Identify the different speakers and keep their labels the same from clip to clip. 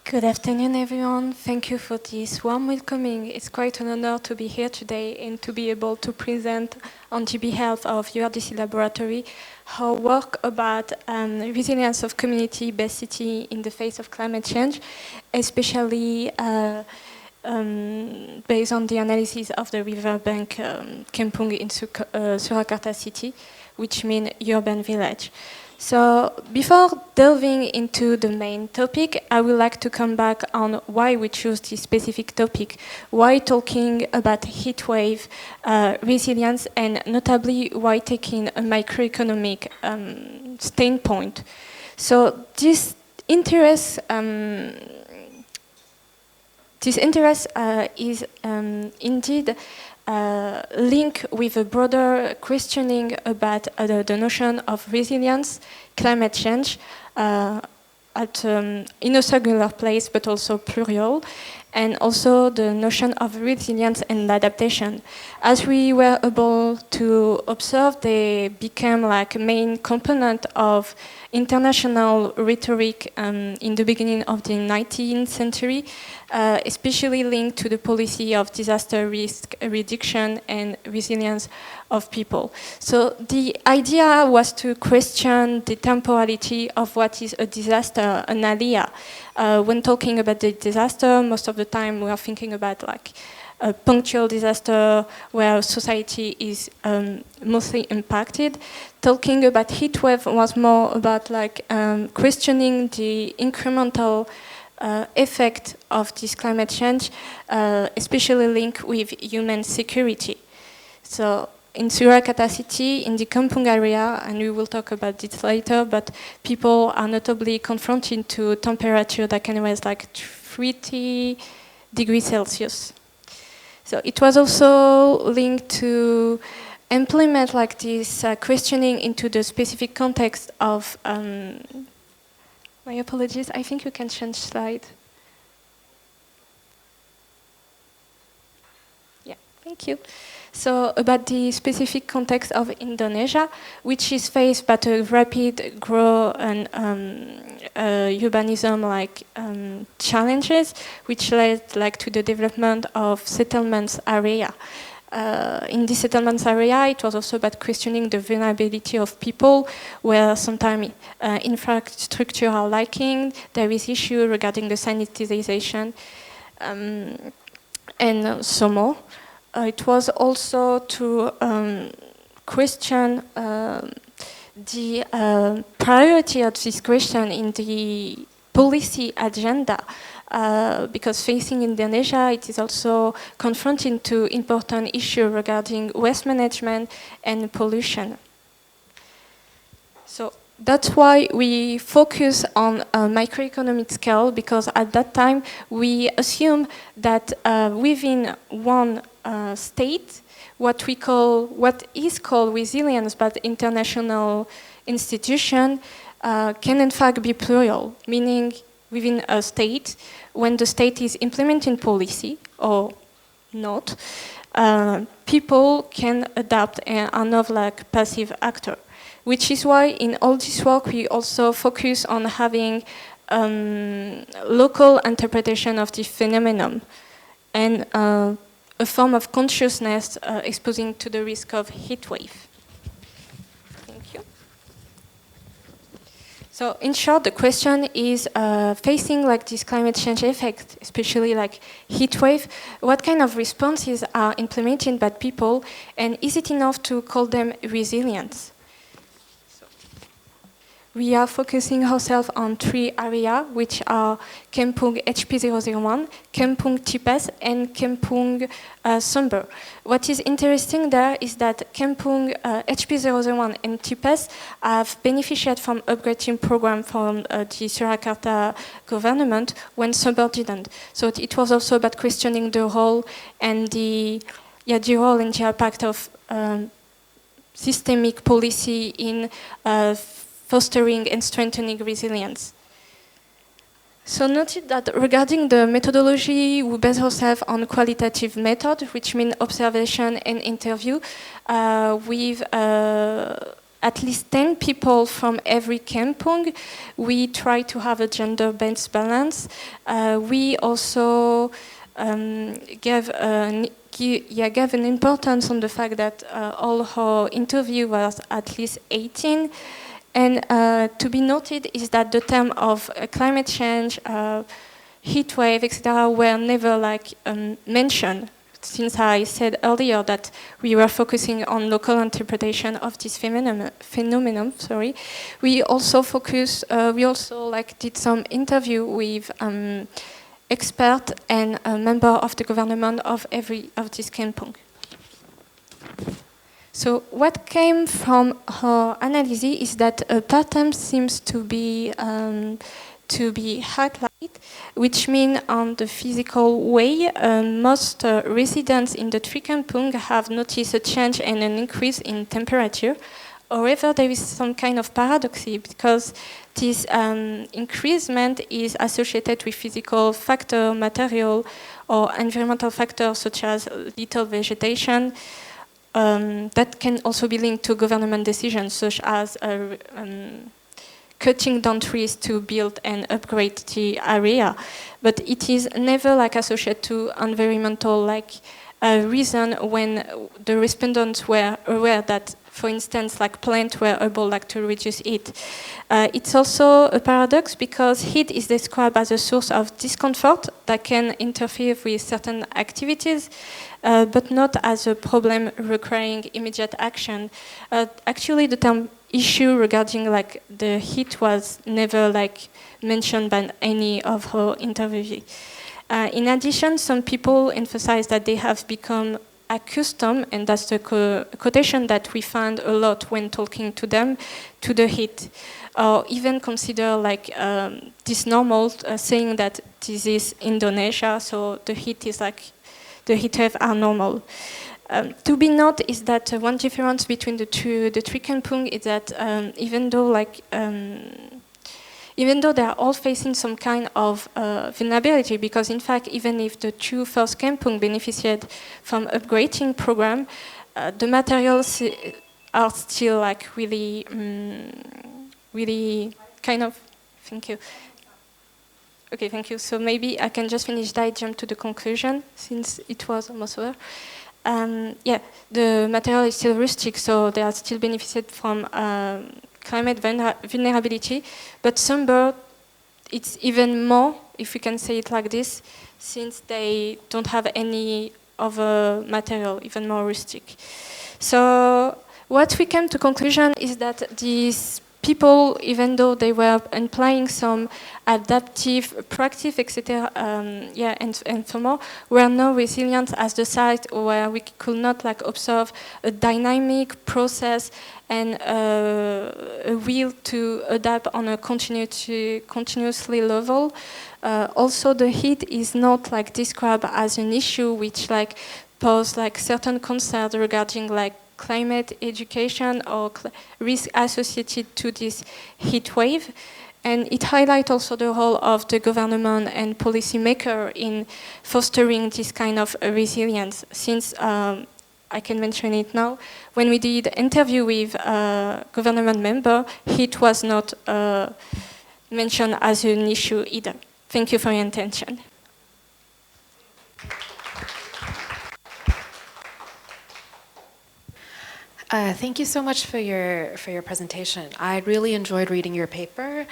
Speaker 1: Good afternoon, everyone. Thank you for this warm welcoming. It's quite an honor to be here today and to be able to present on the behalf of URDC Laboratory our work about resilience of community-based city in the face of climate change, especially based on the analysis of the Riverbank Kampung in Surakarta city, which means urban village. So before delving into the main topic, I would like to come back on why we choose this specific topic, why talking about heatwave resilience, and notably why taking a microeconomic standpoint. So this interest is indeed link with a broader questioning about the notion of resilience, climate change, in a singular place, but also plural, and also the notion of resilience and adaptation. As we were able to observe, they became like a main component of international rhetoric in the beginning of the 19th century, especially linked to the policy of disaster risk reduction and resilience of people. So the idea was to question the temporality of what is a disaster, an aliyah. When talking about the disaster, most of the time we are thinking about like a punctual disaster where society is mostly impacted. Talking about heatwave was more about like questioning the incremental effect of this climate change, especially linked with human security. So in Surakarta city, in the Kampung area, and we will talk about this later, but people are notably confronted to temperature that can rise like 30 degrees Celsius. So it was also linked to implement like this questioning into the specific context of, my apologies, I think you can change slide. Yeah, thank you. So about the specific context of Indonesia, which is faced by a rapid growth and urbanism challenges, which led like to the development of settlements area. In the settlements area, it was also about questioning the vulnerability of people, where sometimes infrastructure are lacking, there is issue regarding the sanitization, and so more. It was also to question the priority of this question in the policy agenda, because facing Indonesia, it is also confronting to important issues regarding waste management and pollution. So that's why we focus on a microeconomic scale, because at that time we assume that within one state, what is called resilience by the international institution can in fact be plural, meaning within a state, when the state is implementing policy or not, people can adapt and are not like passive actor. Which is why in all this work we also focus on having local interpretation of this phenomenon and a form of consciousness exposing to the risk of heat wave. Thank you. So in short, the question is facing like this climate change effect, especially like heat wave, what kind of responses are implemented by people, and is it enough to call them resilience? We are focusing ourselves on 3 areas, which are Kampung HP001, Kampung Tipes, and Kampung Sumber. What is interesting there is that Kampung HP001 and Tipes have benefited from upgrading program from the Surakarta government when Sumber didn't. So it was also about questioning the role and the role and the impact of systemic policy in fostering and strengthening resilience. So noted that regarding the methodology, we base ourselves on qualitative method, which means observation and interview, with at least 10 people from every kampung. We try to have a gender-based balance. We also gave an importance on the fact that all our interview was at least 18. And to be noted is that the term of climate change, heat wave, etc., were never mentioned. Since I said earlier that we were focusing on local interpretation of this phenomenon, we also did some interview with experts and a member of the government of this kampung. So what came from her analysis is that a pattern seems to be highlighted, which means on the physical way, most residents in the three kampung have noticed a change and an increase in temperature. However, there is some kind of paradox because this increasement is associated with physical factor, material, or environmental factors such as little vegetation. That can also be linked to government decisions such as cutting down trees to build and upgrade the area, but it is never associated to environmental reason when the respondents were aware that, for instance, plants were able to reduce heat. It's also a paradox because heat is described as a source of discomfort that can interfere with certain activities, but not as a problem requiring immediate action. Actually, the term issue regarding the heat was never mentioned by any of her interviewees. In addition, some people emphasize that they have become accustomed, and that's the quotation that we find a lot when talking to them, to the heat, or even consider this normal, saying that this is Indonesia, so the heat is the heat wave are normal. To be noted is that one difference between the three kampung is that even though they are all facing some kind of vulnerability, because in fact, even if the two first kampung benefited from upgrading program, the materials are still really kind of. Thank you. Okay, thank you. So maybe I can just finish that, jump to the conclusion since it was almost over. The material is still rustic, so they are still benefited from climate vulnerability, but some birds, it's even more, if we can say it like this, since they don't have any other material, even more rustic. So what we came to conclusion is that these people, even though they were implying some adaptive practice, etc., and so more, were not resilient as the site where we could not observe a dynamic process and a will to adapt on a continuously level. Also, the heat is not described as an issue which pose certain concerns regarding climate education or risk associated to this heat wave. And it highlights also the role of the government and policymaker in fostering this kind of resilience. Since I can mention it now, when we did an interview with a government member, heat was not mentioned as an issue either. Thank you for your attention.
Speaker 2: Thank you so much for your presentation. I really enjoyed reading your paper.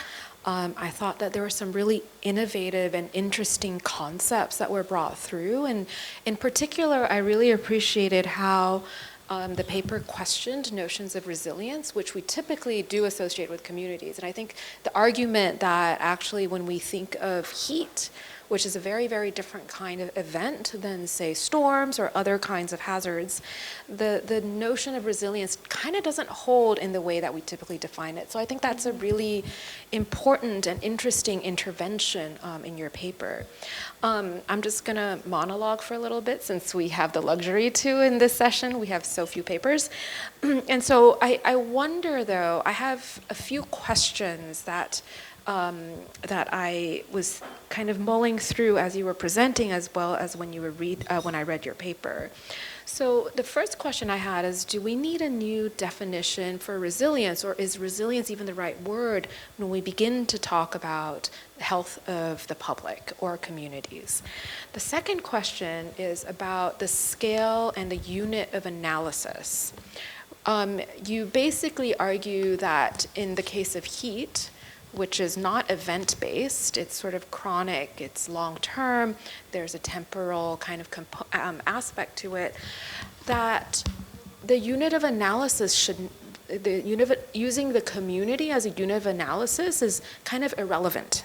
Speaker 2: I thought that there were some really innovative and interesting concepts that were brought through, and in particular, I really appreciated how the paper questioned notions of resilience, which we typically do associate with communities. And I think the argument that actually when we think of heat, which is a very, very different kind of event than, say, storms or other kinds of hazards, the notion of resilience kind of doesn't hold in the way that we typically define it. So I think that's a really important and interesting intervention in your paper. I'm just going to monologue for a little bit since we have the luxury to in this session. We have so few papers. And so I wonder, though, I have a few questions that I was kind of mulling through as you were presenting, as well as when I read your paper. So the first question I had is, do we need a new definition for resilience, or is resilience even the right word when we begin to talk about the health of the public or communities? The second question is about the scale and the unit of analysis. You basically argue that in the case of heat, which is not event-based, it's sort of chronic, it's long-term, there's a temporal kind of aspect to it, that the unit of analysis should, using the community as a unit of analysis is kind of irrelevant,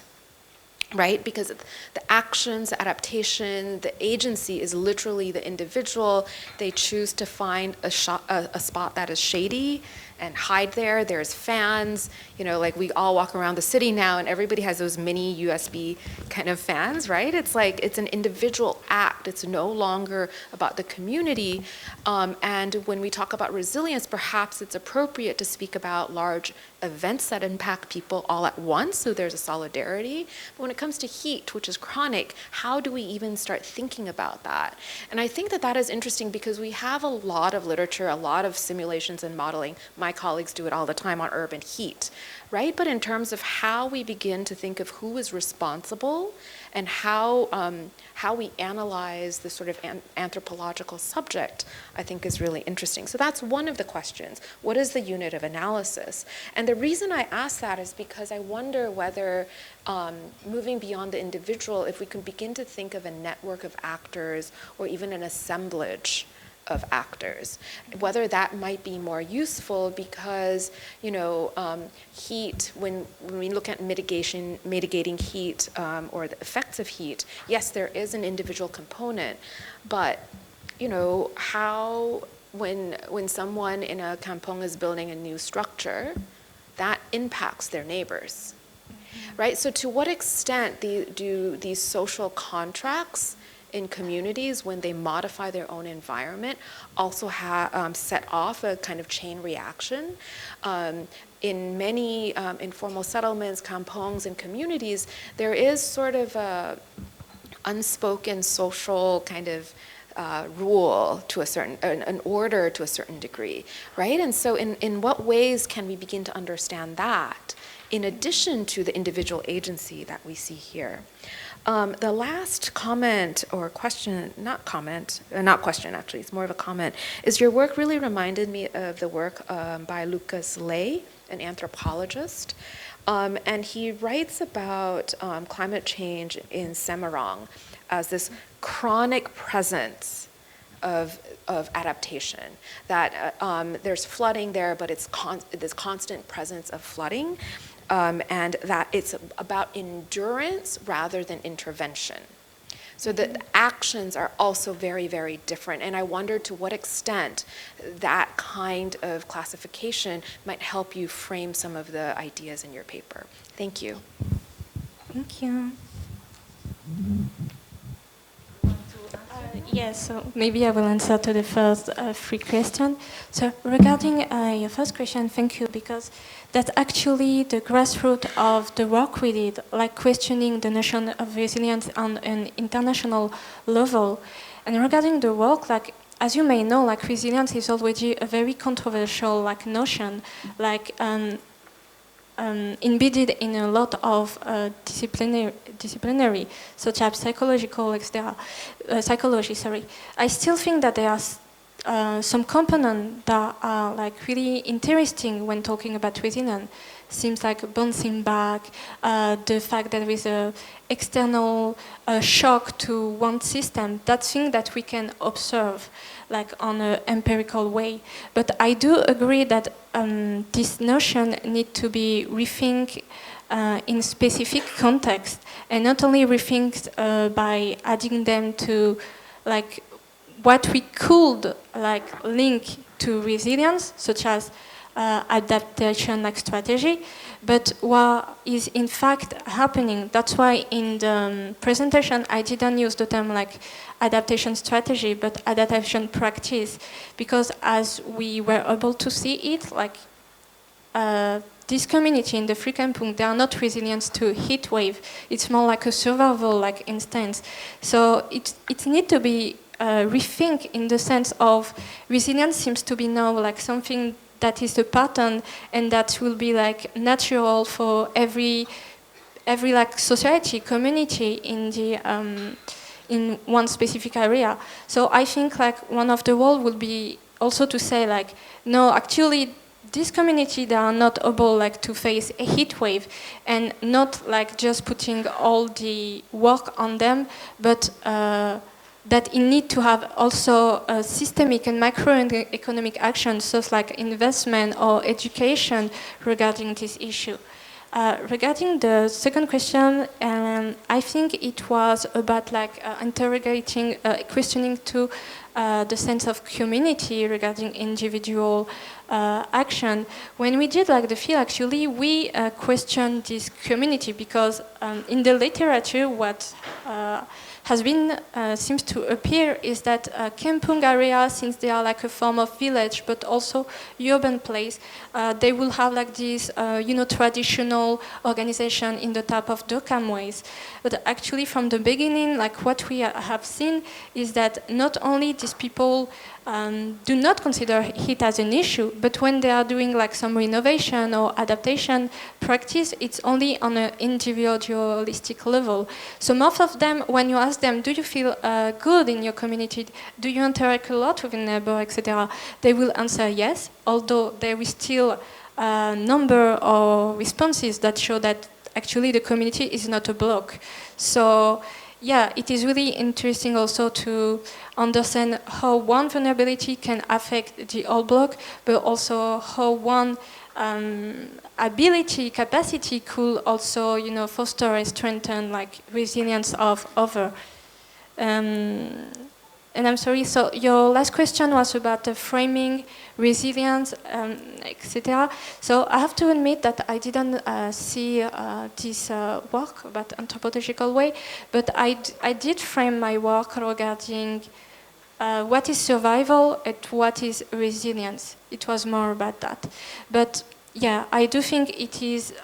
Speaker 2: right? Because the actions, the adaptation, the agency is literally the individual. They choose to find a spot that is shady and hide there. There's fans, you know, like we all walk around the city now and everybody has those mini USB kind of fans, right? It's like, it's an individual act. It's no longer about the community. And when we talk about resilience, perhaps it's appropriate to speak about large events that impact people all at once, so there's a solidarity. But when it comes to heat, which is chronic, how do we even start thinking about that? And I think that that is interesting because we have a lot of literature, a lot of simulations and modeling. My colleagues do it all the time on urban heat, right? But in terms of how we begin to think of who is responsible and how we analyze the sort of anthropological subject, I think is really interesting. So that's one of the questions. What is the unit of analysis? And the reason I ask that is because I wonder whether moving beyond the individual, if we can begin to think of a network of actors or even an assemblage of actors, whether that might be more useful because, you know, heat, when we look at mitigating heat or the effects of heat, yes, there is an individual component, but, you know, how, when someone in a kampung is building a new structure, that impacts their neighbors, right? So to what extent do these social contracts in communities, when they modify their own environment, also set off a kind of chain reaction? In many informal settlements, kampongs, and communities, there is sort of a unspoken social kind of rule to a certain, an order to a certain degree, right? And so in what ways can we begin to understand that in addition to the individual agency that we see here? The last comment or question, not question actually, it's more of a comment, is your work really reminded me of the work by Lucas Ley, an anthropologist. And he writes about climate change in Semarang as this chronic presence of adaptation, that there's flooding there, but it's this constant presence of flooding. And that it's about endurance rather than intervention. So the actions are also very, very different. And I wonder to what extent that kind of classification might help you frame some of the ideas in your paper. Thank you.
Speaker 1: Thank you. Yes, so maybe I will answer to the first three questions. So regarding your first question, thank you, because that's actually the grassroots of the work we did, like questioning the notion of resilience on an international level. And regarding the work, like, as you may know, like resilience is already a very controversial like notion, like embedded in a lot of disciplinary, such as psychological, etc. Psychology, sorry. I still think that there are some components that are like really interesting when talking about resilience. Seems like bouncing back, the fact that there is a external shock to one system. That's thing that we can observe, like on an empirical way. But I do agree that this notion need to be rethink in specific context, and not only rethink by adding them to like what we could like link to resilience, such as adaptation like strategy, but what is in fact happening. That's why in the presentation I didn't use the term like adaptation strategy, but adaptation practice, because as we were able to see it, like this community in the free kampung, they are not resilient to heat wave. It's more like a survival like instance. So it needs to be rethink in the sense of resilience seems to be now like something that is a pattern and that will be like natural for every like society, community in the in one specific area. So I think like one of the roles will be also to say like, no, actually this community, they are not able like to face a heat wave, and not like just putting all the work on them, but that it need to have also a systemic and macroeconomic actions, such like investment or education regarding this issue. Regarding the second question, I think it was about like interrogating, questioning to the sense of community regarding individual action. When we did like the field, actually, we questioned this community because in the literature, what has been seems to appear is that Kampung area, since they are like a form of village but also urban place, they will have like this traditional organization in the type of dokam ways. But actually from the beginning, like what we have seen is that not only these people do not consider heat as an issue, but when they are doing like some renovation or adaptation practice, it's only on an individualistic level. So most of them, when you ask them, do you feel good in your community? Do you interact a lot with your neighbor, etc.? They will answer yes, although there is still a number of responses that show that actually the community is not a block. So yeah, it is really interesting also to understand how one vulnerability can affect the whole block, but also how one ability, capacity could also, foster and strengthen like resilience of other. And I'm sorry, so your last question was about the framing, resilience, etc. So I have to admit that I didn't see this work about anthropological way, but I did frame my work regarding what is survival and what is resilience. It was more about that. But yeah, I do think it is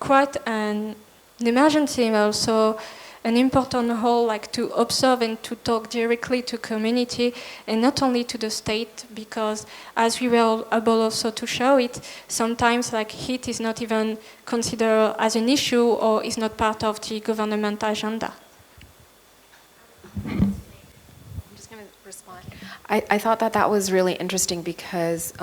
Speaker 1: quite an emergency also, an important role, like to observe and to talk directly to community and not only to the state, because as we were able also to show it, sometimes like heat is not even considered as an issue or is not part of the government agenda.
Speaker 2: Respond. I thought that was really interesting because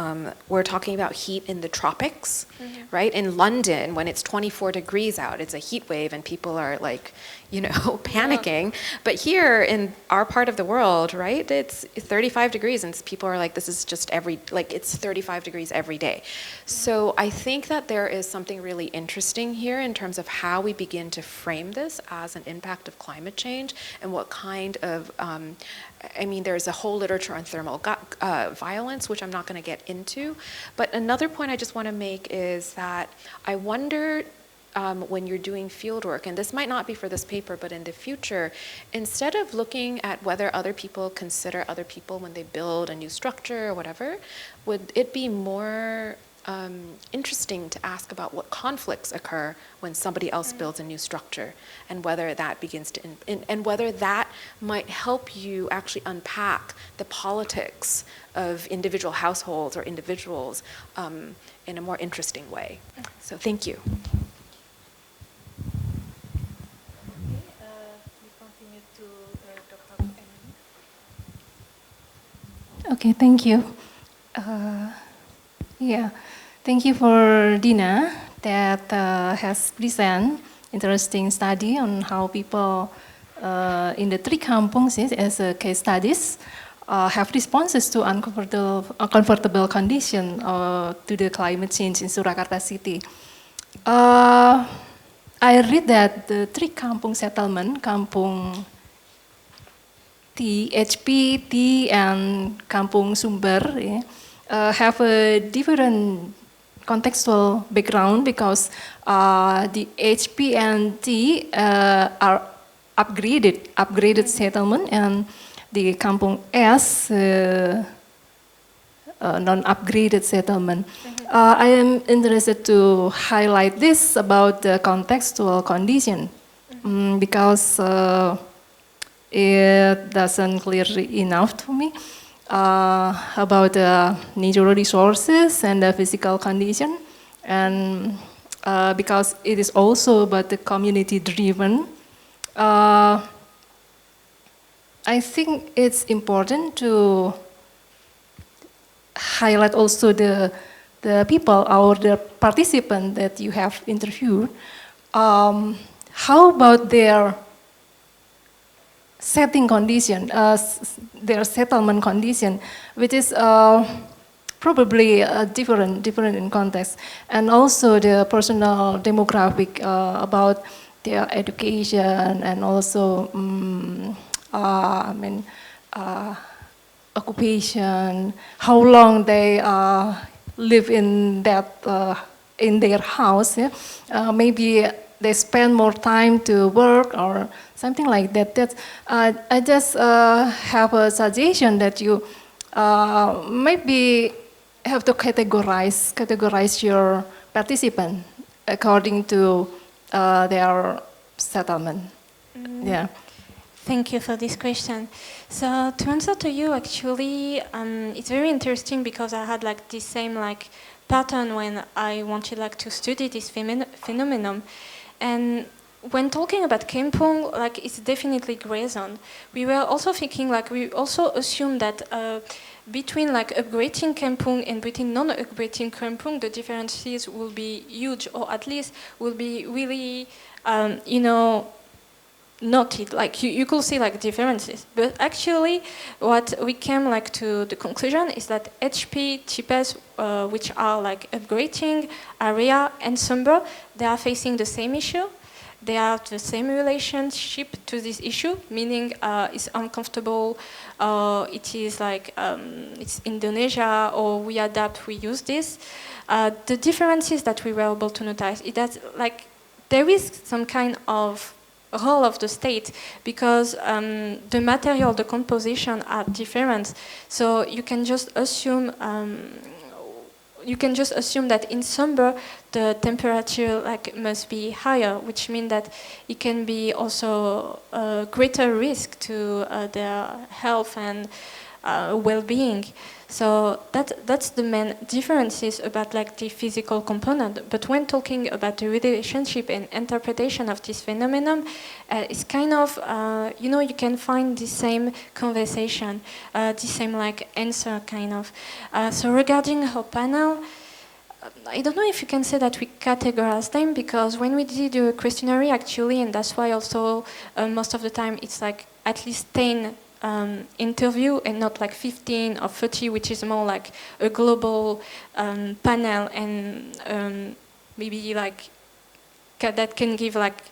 Speaker 2: we're talking about heat in the tropics, right? In London, when it's 24 degrees out, it's a heat wave and people are like, panicking. Yeah. But here in our part of the world, right, it's 35 degrees and people are like, this is just it's 35 degrees every day. So I think that there is something really interesting here in terms of how we begin to frame this as an impact of climate change and what kind of there's a whole literature on thermal violence, which I'm not going to get into. But another point I just want to make is that I wonder when you're doing field work, and this might not be for this paper, but in the future, instead of looking at whether other people consider other people when they build a new structure or whatever, would it be more interesting to ask about what conflicts occur when somebody else builds a new structure, and whether that begins to and whether that might help you actually unpack the politics of individual households or individuals in a more interesting way. So thank you.
Speaker 3: Okay, thank you. Thank you for DINA that has presented interesting study on how people in the three kampungs as a case studies have responses to uncomfortable condition to the climate change in Surakarta city. I read that the three kampung settlement, Kampung T, HP, T, and Kampung Sumber, have a different contextual background because the HP and T are upgraded settlement, and the Kampung S non-upgraded settlement. I am interested to highlight this about the contextual condition because it doesn't clearly enough to me about the natural resources and the physical condition, and because it is also about the community driven. I think it's important to highlight also the people or the participants that you have interviewed. How about their setting condition, their settlement condition, which is probably different in context, and also the personal demographic about their education and also occupation, how long they live in that in their house. Yeah? Maybe they spend more time to work or something like that. I just have a suggestion that you maybe have to categorize your participant according to their settlement. Yeah.
Speaker 1: Thank you for this question. So to answer to you, actually, it's very interesting because I had like the same like pattern when I wanted like to study this phenomenon. And when talking about Kampung, like it's definitely gray zone. We were also thinking like we also assume that between like upgrading Kampung and between non-upgrading Kampung, the differences will be huge, or at least will be really, you know, noted, like you could see like differences, but actually what we came like to the conclusion is that HP, TPS, which are like upgrading area and Sumber, they are facing the same issue. They have the same relationship to this issue, meaning it's uncomfortable, it is like it's Indonesia, or we adapt, we use this. The differences that we were able to notice is that like there is some kind of role of the state, because the material, the composition are different. So you can just assume that in summer the temperature like must be higher, which means that it can be also a greater risk to their health and well-being. So that's the main differences about like the physical component. But when talking about the relationship and interpretation of this phenomenon, it's kind of, you know, you can find the same conversation, the same like answer kind of. So regarding our panel, I don't know if you can say that we categorize them, because when we did a questionnaire actually, and that's why also most of the time it's like at least 10 interview and not like 15 or 30, which is more like a global panel, and maybe like that can give like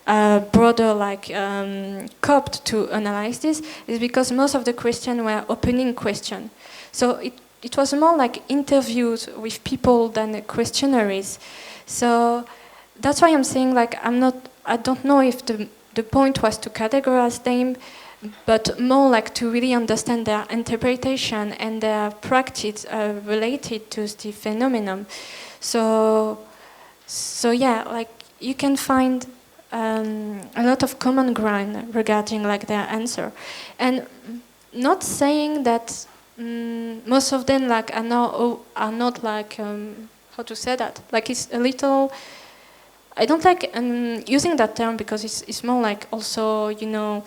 Speaker 1: a broader like scope to analyze this, is because most of the questions were opening question. So it was more like interviews with people than questionnaires. So that's why I'm saying like I don't know if the point was to categorize them, but more like to really understand their interpretation and their practice related to the phenomenon. So yeah, like you can find a lot of common ground regarding like their answer, and not saying that most of them like are not like how to say that, like it's a little. I don't like using that term because it's more like also, you know,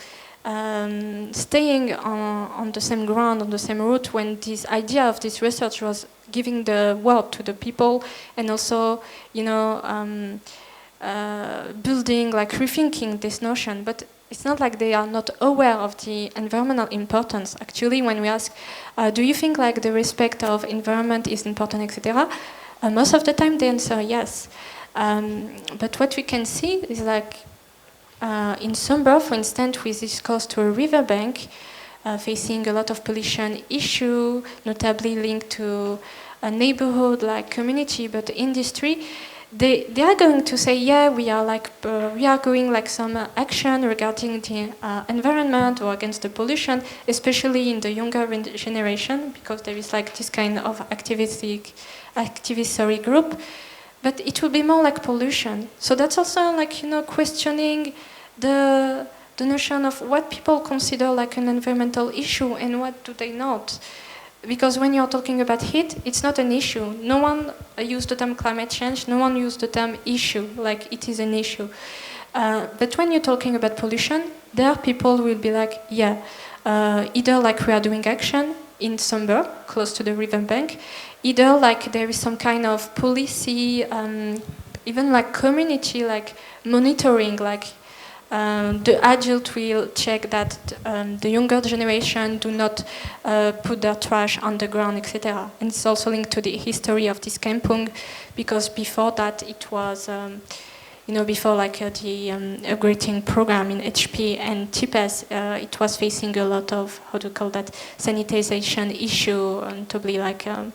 Speaker 1: staying on the same ground, on the same route, when this idea of this research was giving the word to the people, and also, you know, building, like rethinking this notion. But it's not like they are not aware of the environmental importance. Actually, when we ask, do you think like the respect of environment is important, etc., most of the time they answer yes. But what we can see is like, in Sumber, for instance, with this close to a riverbank, facing a lot of pollution issue, notably linked to a neighborhood like community, but industry, they are going to say, yeah, we are going like some action regarding the environment or against the pollution, especially in the younger generation, because there is like this kind of activist group. But it will be more like pollution. So that's also like, you know, questioning the the notion of what people consider like an environmental issue and what do they not. Because when you're talking about heat, it's not an issue. No one used the term climate change, no one used the term issue, like it is an issue. But when you're talking about pollution, there people will be like, yeah, either like we are doing action in summer, close to the Riverbank, either like there is some kind of policy, even like community, like monitoring, like the adult will check that the younger generation do not put their trash on the ground, etc. And it's also linked to the history of this Kampung, because before that it was, before like the upgrading program in HP and TPS, it was facing a lot of, how to call that, sanitization issue, and probably like a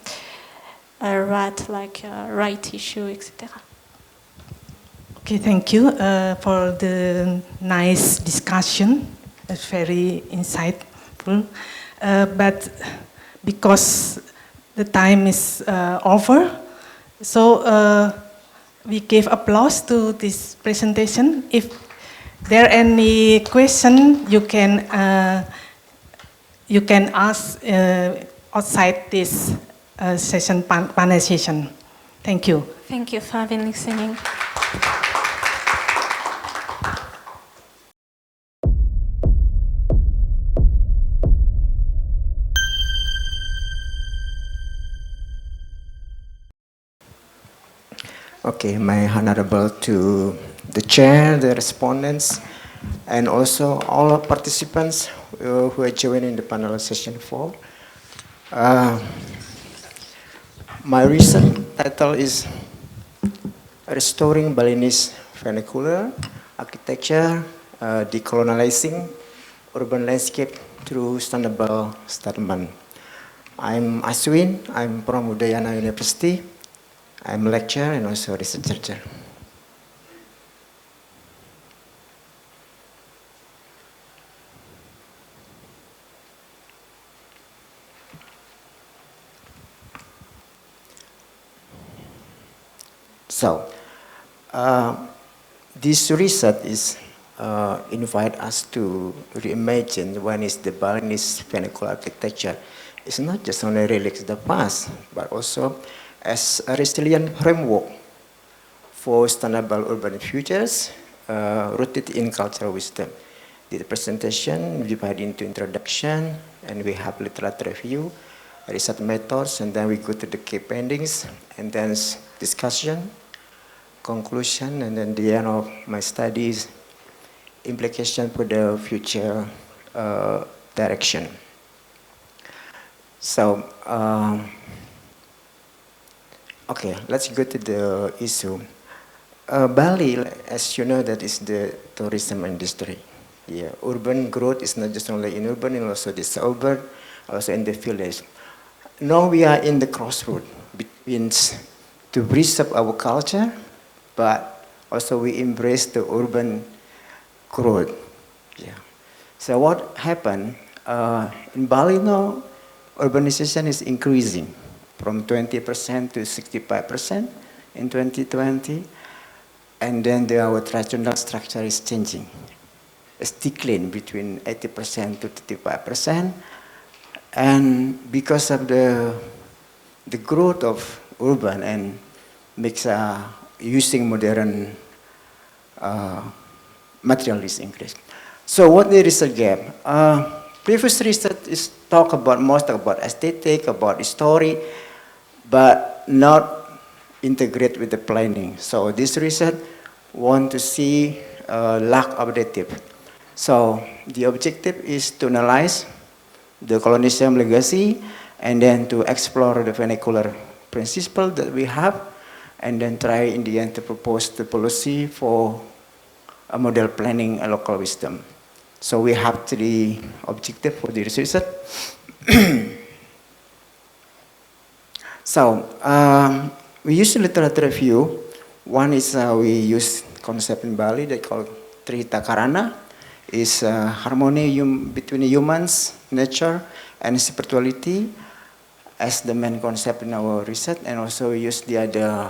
Speaker 1: right issue, etc.
Speaker 4: Okay, thank you for the nice discussion. It's very insightful. But because the time is over, so we give applause to this presentation. If there are any question, you can ask outside this session, panel session. Thank you.
Speaker 1: Thank you for having listening.
Speaker 5: Okay, my honorable to the chair, the respondents, and also all participants who are joining the panel session 4. My recent title is Restoring Balinese Vernacular Architecture, Decolonizing Urban Landscape Through Sustainable Settlement. I'm ACWIN, I'm from Udayana University. I'm a lecturer and also a researcher. So, this research is invite us to reimagine when is the Balinese vernacular architecture. It's not just only relics the past, but also as a resilient framework for sustainable urban futures rooted in cultural wisdom. The presentation divided into introduction, and we have literature review, research methods, and then we go to the key findings, and then discussion, conclusion, and then the end of my studies, implication for the future direction. So, okay, let's go to the issue. Bali, as you know, that is the tourism industry. Yeah, urban growth is not just only in urban, and also the suburban, also in the village. Now we are in the crossroad between to preserve our culture, but also we embrace the urban growth. Yeah. So what happened in Bali now? Urbanization is increasing from 20% to 65% in 2020, and then our traditional structure is changing. It's declining between 80% to 35%, and because of the growth of urban and mix using modern materials increase. So what the research gap? Previous research is most about aesthetic, about story, but not integrate with the planning. So this research want to see lack of depth. So the objective is to analyze the colonialism legacy and then to explore the vernacular principle that we have, and then try in the end to propose the policy for a model planning and local wisdom. So we have three objectives for the research. So we use literature review. One is we use concept in Bali they call Trihita Karana, is harmony between humans, nature, and spirituality as the main concept in our research, and also we use the other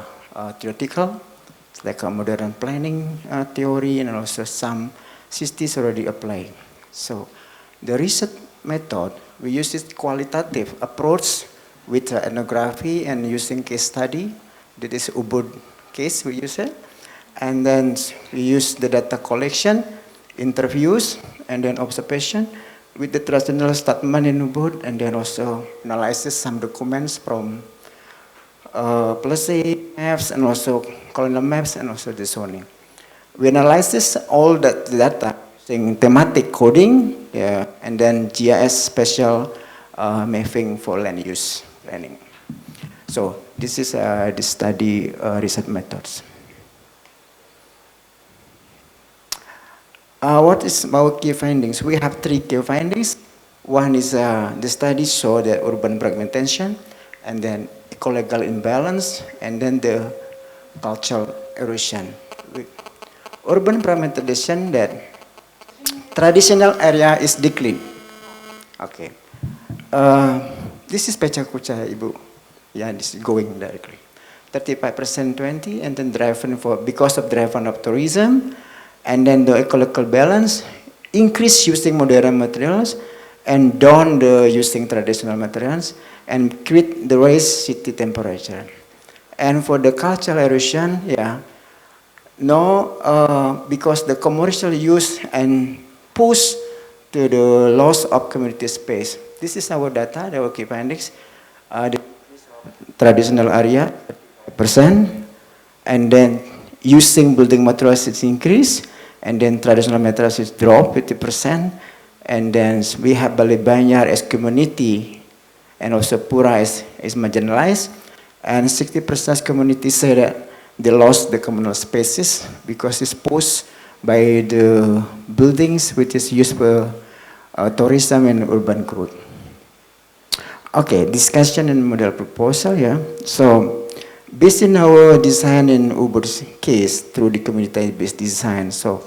Speaker 5: theoretical, like a modern planning theory, and also some cities already apply. So the research method, we use this qualitative approach with ethnography and using case study. That is Ubud case we use it. And then we use the data collection, interviews, and then observation with the traditional statement in Ubud, and then also analysis some documents from policy maps and also colonial maps and also the zoning. We analyze all that data using thematic coding, yeah, and then GIS spatial mapping for land use planning. So this is the study research methods. What is our key findings? We have 3 key findings. One is the studies show that urban fragmentation, and then ecological imbalance, and then the cultural erosion. Urban fragmentation, that traditional area is declining. Okay. This is Pecha Kucha, Ibu. Yeah, this is going directly. 35% 20, and then because of driven of tourism, and then the ecological balance, increase using modern materials, and down the using traditional materials, and create the raise city temperature. And for the cultural erosion, yeah, no, because the commercial use and push to the loss of community space. This is our data, our key findings. The traditional area, percent, and then using building materials is increased, and then traditional materials is dropped 50%, and then we have Bali Banyar as community, and also Pura is marginalized, and 60% community say that they lost the communal spaces because it's pushed by the buildings which is used for tourism and urban growth. Okay, discussion and model proposal, yeah. So, based on our design in Ubud's case through the community-based design, so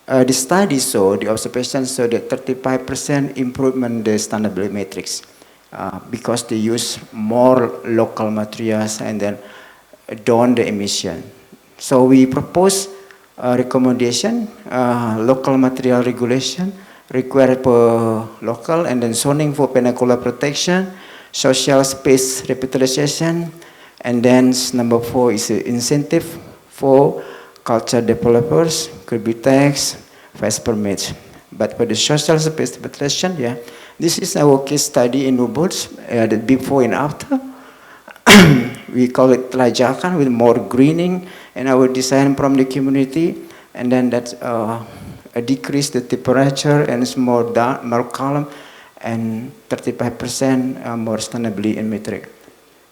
Speaker 5: the study saw, the observation saw that 35% improvement the sustainability matrix because they use more local materials and then down the emission. So we propose a recommendation, local material regulation required for local, and then zoning for vernacular protection, social space revitalization, and then number 4 is incentive for culture developers, could be tax, fast permits. But for the social space revitalization, yeah, this is our case study in Ubud, the before and after. We call it Telajakan with more greening and our design from the community, and then that decrease the temperature and it's more calm, and 35% more sustainably in metric.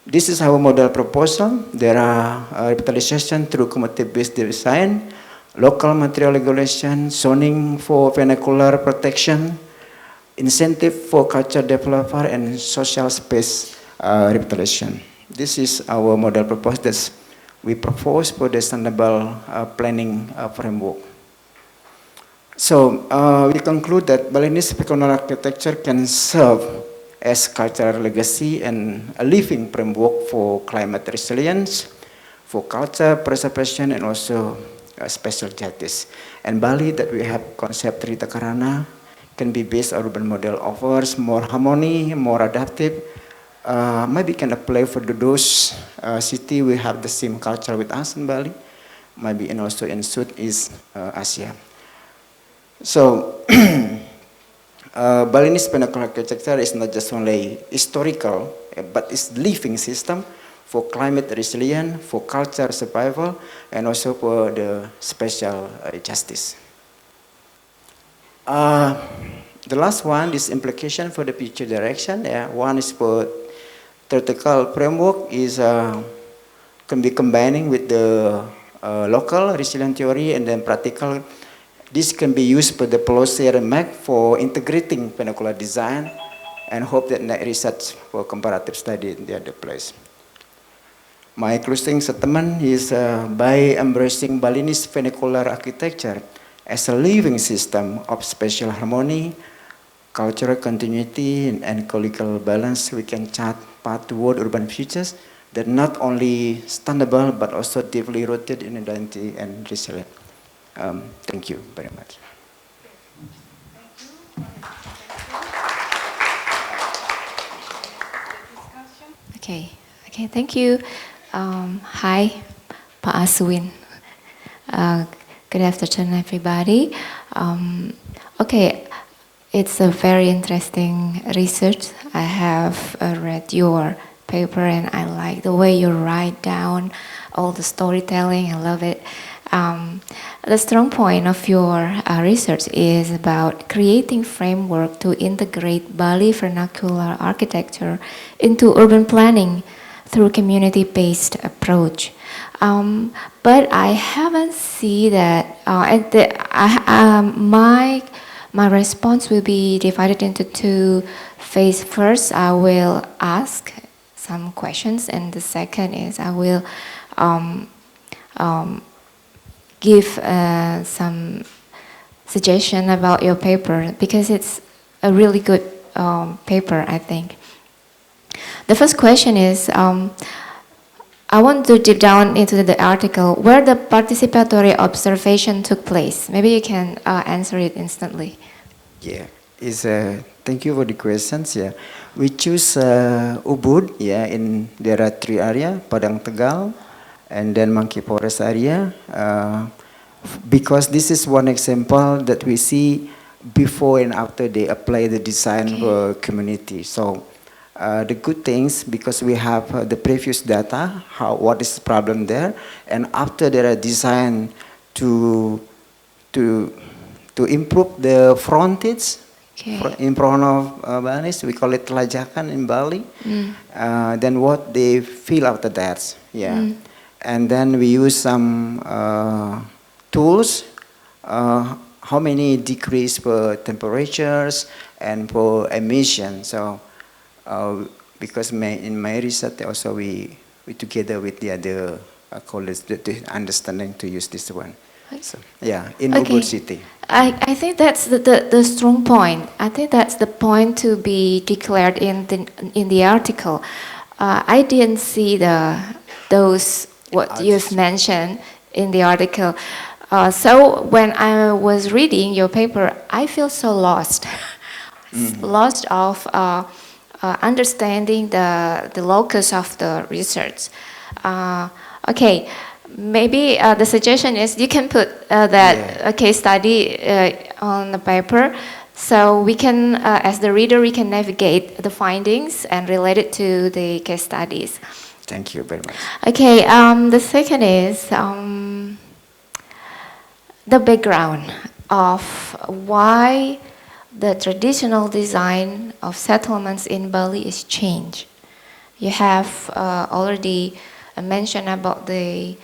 Speaker 5: This is our model proposal. There are revitalization through community-based design, local material regulation, zoning for vernacular protection, incentive for culture developer, and social space revitalization. This is our model proposal that we propose for the sustainable planning framework. So we conclude that Balinese colonial architecture can serve as cultural legacy and a living framework for climate resilience, for culture preservation, and also special justice. And Bali, that we have concept Rita Karana, can be based on urban model, offers more harmony, more adaptive. Maybe can apply for those city we have the same culture with us in Bali, maybe and also in Southeast Asia. So Balinese vernacular architecture is not just only historical, but it's living system for climate resilience, for culture survival, and also for the special justice. The last one is implication for the future direction. Yeah, one is for theoretical framework is can be combining with the local resilient theory, and then practical. This can be used for the policy roadmap for integrating vernacular design, and hope that net research for comparative study in the other place. My closing statement is by embracing Balinese vernacular architecture as a living system of spatial harmony, cultural continuity, and ecological balance, we can chart path toward urban futures that not only sustainable but also deeply rooted in identity and resilience. Thank you very much.
Speaker 6: Okay, thank you. Hi, Pak ACWIN. Good afternoon, everybody. Okay, it's a very interesting research. I have read your paper and I like the way you write down all the storytelling. I love it. The strong point of your research is about creating framework to integrate Bali vernacular architecture into urban planning through community-based approach. But I haven't seen that. My response will be divided into two phases. First, I will ask some questions, and the second is I will give some suggestion about your paper, because it's a really good paper, I think. The first question is, I want to deep down into the article where the participatory observation took place. Maybe you can answer it instantly.
Speaker 5: Yeah, thank you for the questions. Yeah, we choose Ubud. Yeah, there are three areas: Padang Tegal, and then Monkey Forest area. Because this is one example that we see before and after they apply the design for community. So the good things, because we have the previous data, what is the problem there, and after there are design to improve the frontage in front of Balinese, we call it Lajakan in Bali. Then what they feel after that, and then we use some tools, how many decrease per temperatures and for emission. So because in my research also we together with the other colleagues the understanding to use this one. So yeah, in Ubud city.
Speaker 6: I think that's the strong point. I think that's the point to be declared in the article. I didn't see those what you've mentioned in the article. So when I was reading your paper, I feel so lost, lost of understanding the locus of the research. Okay, maybe the suggestion is you can put that case study on the paper, so we can, as the reader, we can navigate the findings and relate it to the case studies.
Speaker 5: Thank you very much.
Speaker 6: Okay, the second is the background of why the traditional design of settlements in Bali is changed. You have already mentioned about the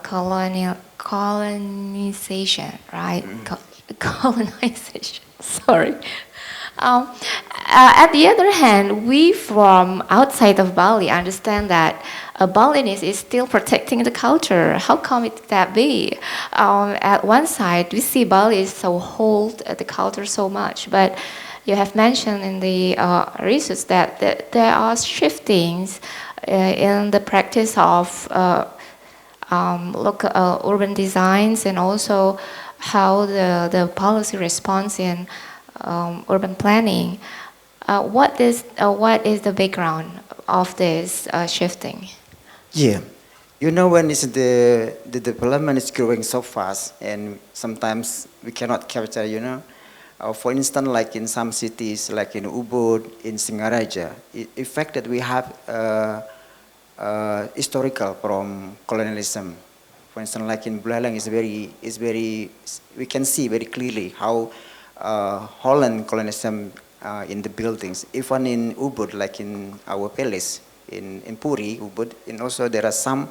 Speaker 6: colonization, right? Colonization, sorry. At the other hand, we from outside of Bali understand that Balinese is still protecting the culture. How come it that be? At one side, we see Bali is so hold the culture so much, but you have mentioned in the research that there are shiftings in the practice of local urban designs, and also how the policy response in urban planning. What is the background of this shifting?
Speaker 5: Yeah, you know, when the development is growing so fast, and sometimes we cannot capture, you know. For instance, like in some cities, like in Ubud, in Singaraja, in fact that we have historical from colonialism. For instance, like in Buleleng, we can see very clearly how Holland colonialism in the buildings. Even in Ubud, like in our palace, in Puri, Ubud, and also there are some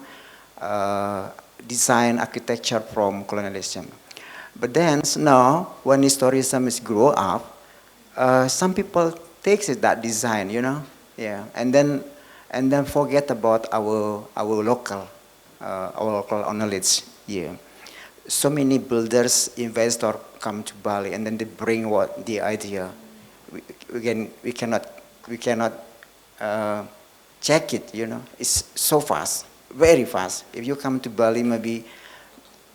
Speaker 5: design architecture from colonialism. But then now, when historicism is grow up, some people takes that design, you know, and then forget about our local knowledge. Yeah, so many builders, investors come to Bali, and then they bring the idea. We cannot check it, you know. It's so fast, very fast. If you come to Bali, maybe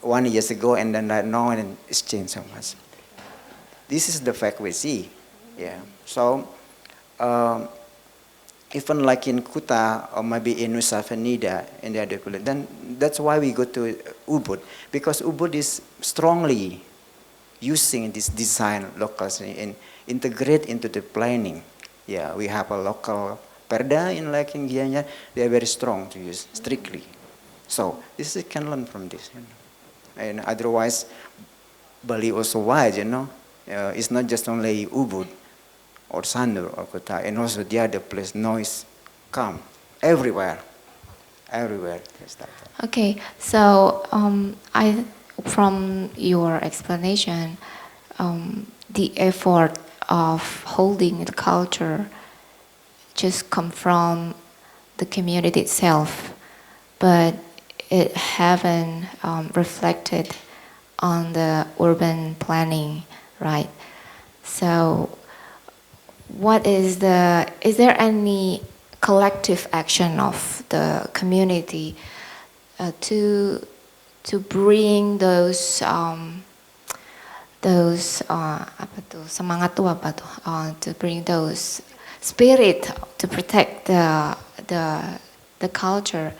Speaker 5: 1 year ago and then right now, and it's changed so much. This is the fact we see. Yeah. So even like in Kota or maybe in Nusa Penida in the other place, then that's why we go to Ubud, because Ubud is strongly using this design locals and integrate into the planning. Yeah, we have a local perda in like in Jaya, they are very strong to use strictly. So this is, can learn from this, you know. And otherwise, Bali also wide, you know. It's not just only Ubud or Sanur or Kota, and also the other place, noise come everywhere, everywhere.
Speaker 6: Okay, so from your explanation, the effort of holding the culture just come from the community itself, but it haven't reflected on the urban planning, right? So is there any collective action of the community to bring those semangat tuh apa tuh, to bring those spirit to protect the culture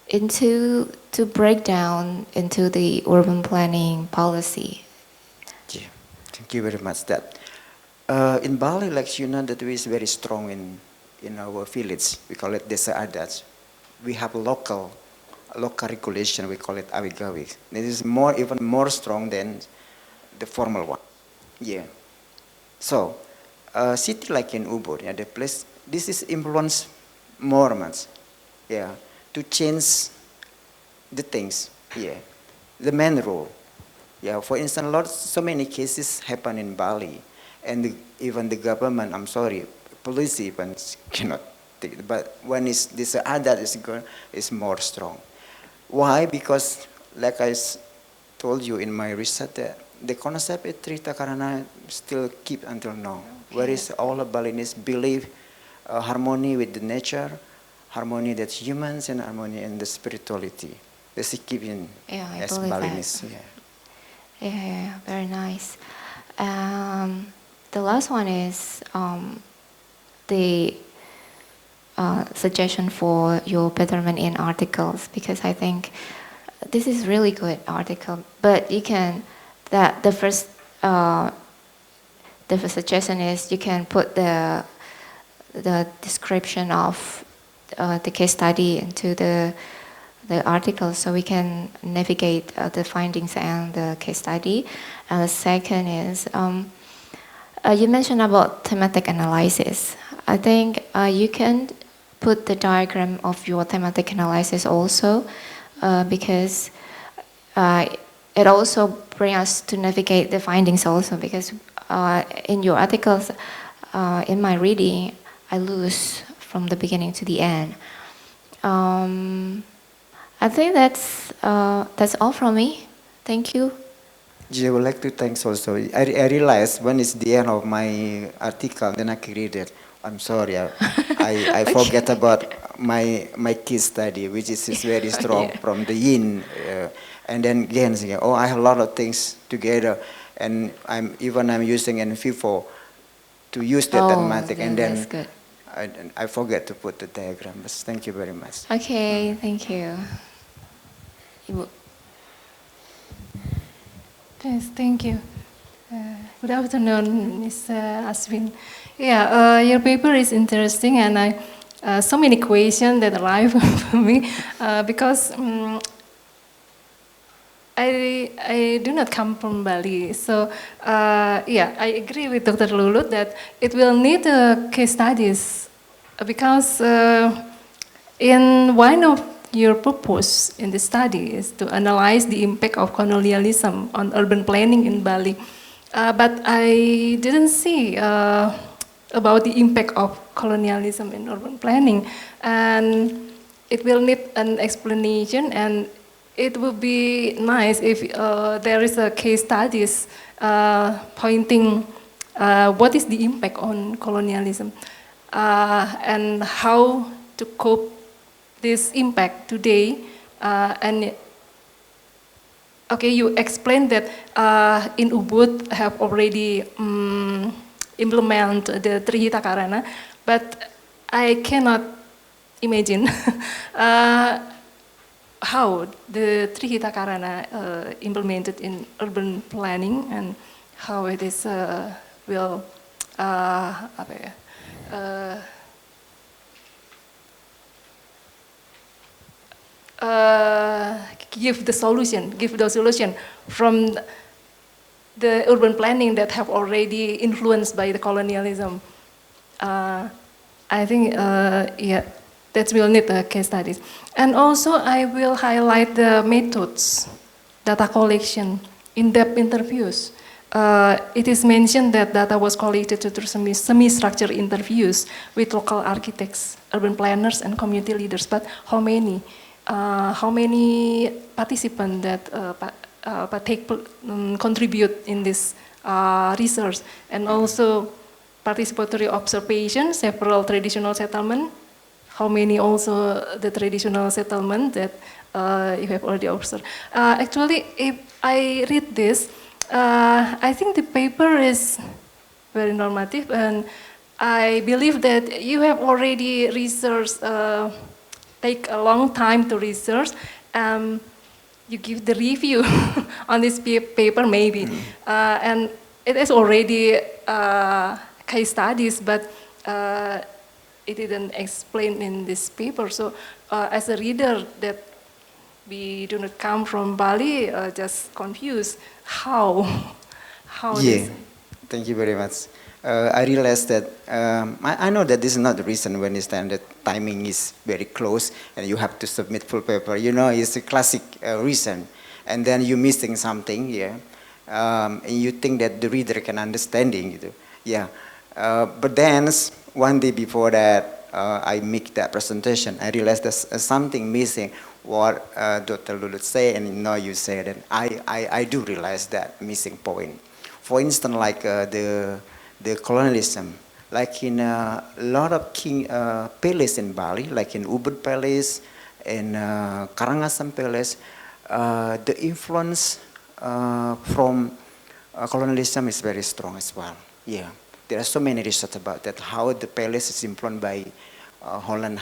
Speaker 6: to break down into the urban planning policy?
Speaker 5: Yeah, thank you very much. That in Bali, like you know, that we is very strong in our village. We call it desa adat. We have local regulation. We call it awigawi. It is even more strong than the formal one. Yeah. So, city like in Ubud, yeah, the place, this is influence more much. Yeah, to change the things. Yeah, the main role. Yeah, for instance, so many cases happen in Bali, and even the government, I'm sorry, police even cannot take it. But when this adat is more strong. Why? Because like I told you in my research, the concept is Trita Karana still keep until now. Okay. Whereas all of Balinese believe harmony with the nature, harmony that's humans, and harmony in the spirituality. They still keep in as Balinese.
Speaker 6: Yeah, very nice. The last one is the suggestion for your betterment in articles, because I think this is really good article. But you can the first suggestion is you can put the description of the case study into the article, so we can navigate the findings and the case study. And the second is you mentioned about thematic analysis. I think you can put the diagram of your thematic analysis also, because it also brings us to navigate the findings also, because in your articles, in my reading, I lose from the beginning to the end. I think that's all from me. Thank you.
Speaker 5: I would like to thank also. I realized when it's the end of my article, then I can read it. I'm sorry, I
Speaker 6: Okay.
Speaker 5: forget about my case study, which is very strong from the yin, and then again, oh, I have a lot of things together, and I'm using in FIFO to use the thematic, and then
Speaker 6: that's good.
Speaker 5: I forget to put the diagram. But thank you very much.
Speaker 6: Okay, thank you. Ibu.
Speaker 3: Yes, thank you. Good afternoon, Mr. ACWIN. Yeah, your paper is interesting, and so many questions that arrive for me because I do not come from Bali. So yeah, I agree with Dr. Lulut that it will need case studies because in one of your purpose in the study is to analyze the impact of colonialism on urban planning in Bali. But I didn't see about the impact of colonialism in urban planning. And it will need an explanation, and it would be nice if there is a case studies pointing what is the impact on colonialism and how to cope this impact today, and okay, you explained that in Ubud have already implement the Trihita Karana, but I cannot imagine how the Trihita Karana implemented in urban planning and how it is will apa ya, give the solution from the urban planning that have already influenced by the colonialism. I think, yeah, that will need case studies. And also I will highlight the methods, data collection, in-depth interviews. It is mentioned that data was collected through semi-structured interviews with local architects, urban planners, and community leaders. But how many participants that contribute in this research, and also participatory observation, several traditional settlements. How many also the traditional settlement that you have already observed? Actually, if I read this, I think the paper is very normative, and I believe that you have already researched, take a long time to research. You give the review on this paper maybe, and it is already case studies, but it didn't explain in this paper. So as a reader that we do not come from Bali, just confused how
Speaker 5: Yeah,
Speaker 3: this.
Speaker 5: thank you very much. I realized that, I know that this is not the reason when you stand that timing is very close and you have to submit full paper. You know, it's a classic reason. And then you're missing something, yeah. And you think that the reader can understand it, yeah. But then, one day before that, I make that presentation, I realized there's something missing. What Dr. Lulut said, and now you said, and I do realize that missing point. For instance, like the colonialism, like in a lot of king palace in Bali, like in Ubud Palace, in Karangasem Palace, the influence from colonialism is very strong as well. Yeah, there are so many research about that, how the palace is influenced by Holland,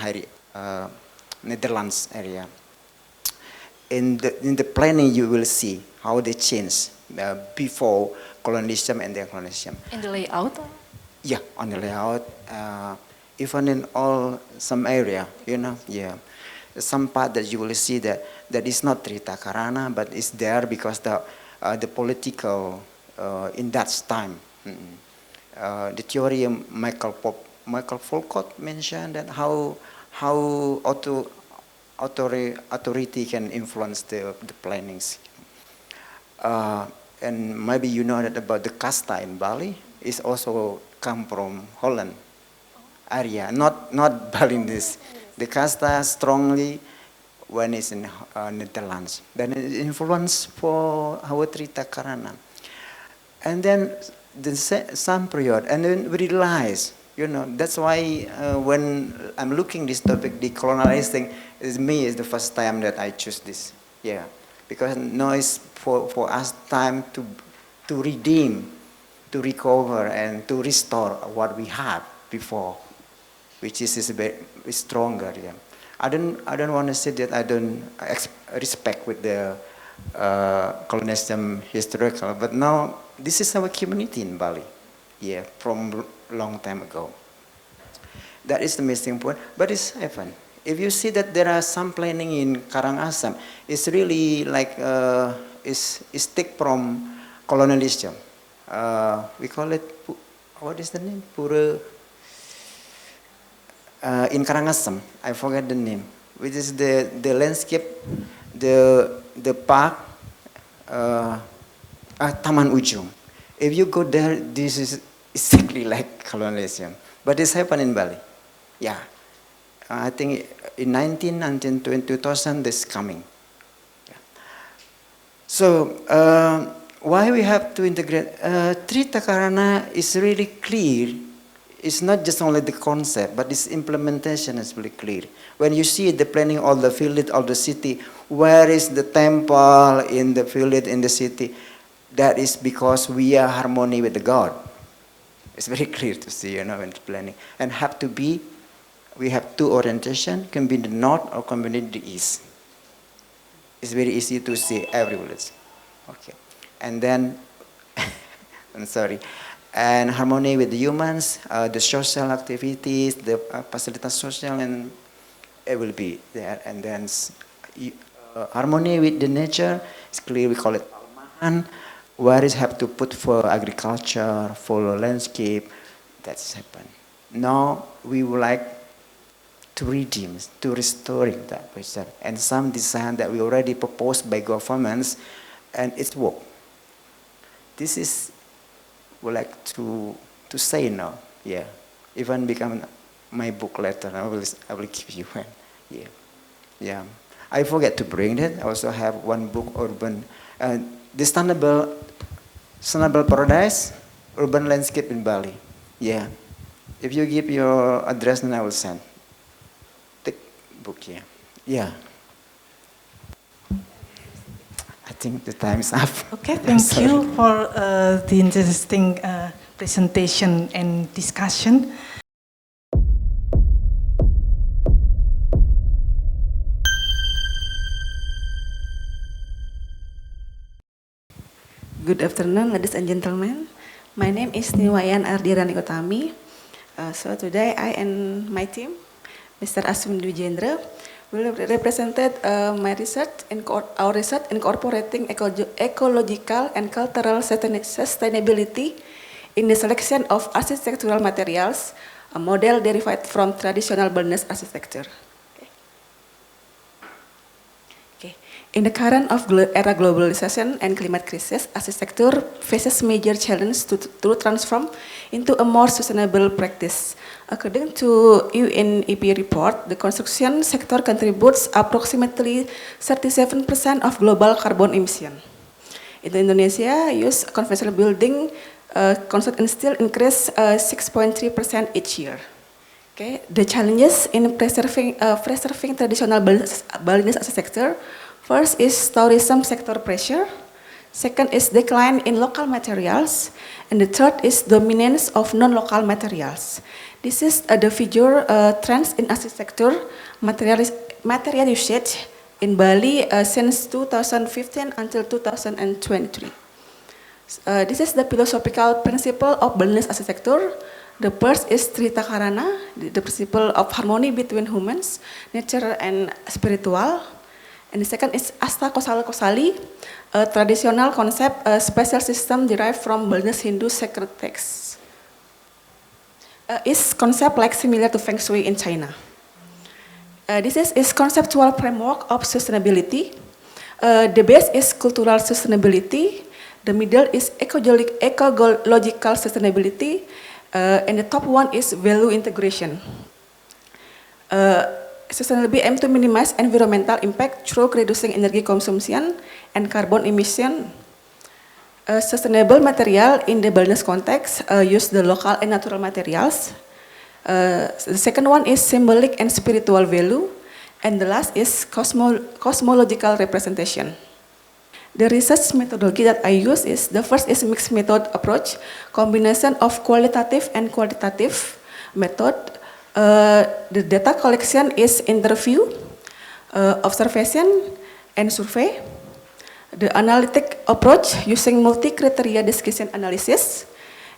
Speaker 5: Netherlands area. In the planning, you will see how they change before colonialism and then colonialism.
Speaker 3: In the layout?
Speaker 5: Yeah, on the layout, even in all some area, you know, yeah. Some part that you will see that is not Trihita Karana, but it's there because the political in that time. The theory Michael Folcott mentioned that how authority can influence the plannings. And maybe you know that about the kasta in Bali is also come from Holland area, not Balinese. The kasta strongly when it's in Netherlands. Then it influence for our Trihita Karana. And then some period, and then we realize, you know, that's why when I'm looking this topic, decolonizing, is the first time that I choose this. Yeah, because now it's for us time to redeem, to recover, and to restore what we had before, which is a bit stronger. Yeah, I don't want to say that I don't respect with the colonialism historical, but now this is our community in Bali. Yeah, from long time ago. That is the missing point, but it's happened. If you see that there are some planning in Karangasem, it's really like it's take from colonialism. We call it, what is the name? Pura. In Karangasem, I forget the name, which is the landscape, the park, Taman Ujung. If you go there, this is exactly like colonialism, but it's happened in Bali. Yeah, I think in 2000, this coming. Yeah. So why we have to integrate? Trihita Karana is really clear it's not just only the concept, but its implementation is really clear. When you see the planning of the village, of the city, where is the temple in the village, in the city, that is because we are harmony with the God. It's very clear to see, you know, in planning. And have to be, we have two orientation, can be the north or can be the east. It's very easy to see every village. Okay. And then, I'm sorry, and harmony with the humans, the social activities, the facilitas social, and it will be there. And then harmony with the nature, it's clear, we call it Almahan, where is have to put for agriculture, for landscape, that's happened. Now we would like to redeem, to restoring that preserve. And some design that we already proposed by governments, and it's work. This is, would like to say now, yeah. Even become my book later, I will give you one, yeah. Yeah. I forget to bring it. I also have one book, Urban, the Sustainable Paradise, Urban Landscape in Bali, yeah. If you give your address, then I will send. Book here. Yeah. I think the time is up.
Speaker 4: Okay, thank you for the interesting presentation and discussion.
Speaker 7: Good afternoon, ladies and gentlemen. My name is WAYAN ARDIARANI UTAMI. So today I and my team, Mr. ACWIN DWIJENDRA, will represented my research in our research incorporating ecological and cultural sustainability in the selection of architectural materials, a model derived from traditional Balinese architecture. In the current era globalization and climate crisis, architecture faces major challenges to transform into a more sustainable practice. According to UNEP report, the construction sector contributes approximately 37% of global carbon emission. In Indonesia, use conventional building construct and steel increase 6.3% each year. Okay, the challenges in preserving traditional Balinese architecture. First is tourism sector pressure, second is decline in local materials, and the third is dominance of non-local materials. This is the future trends in architecture material usage in Bali since 2015 until 2023. This is the philosophical principle of Balinese architecture. The first is Tritakarana, the principle of harmony between humans, nature, and spiritual. And the second is Asta Kosali, a traditional concept, a special system derived from Balinese Hindu sacred texts. Is concept like similar to Feng Shui in China. This is conceptual framework of sustainability. The base is cultural sustainability. The middle is ecological sustainability. And the top one is value integration. Sustainability aims to minimize environmental impact through reducing energy consumption and carbon emission. Sustainable material in the Balinese context use the local and natural materials. The second one is symbolic and spiritual value, and the last is cosmological representation. The research methodology that I use is, the first is mixed method approach, combination of qualitative and quantitative method. The data collection is interview, observation, and survey. The analytic approach using multi-criteria discussion analysis,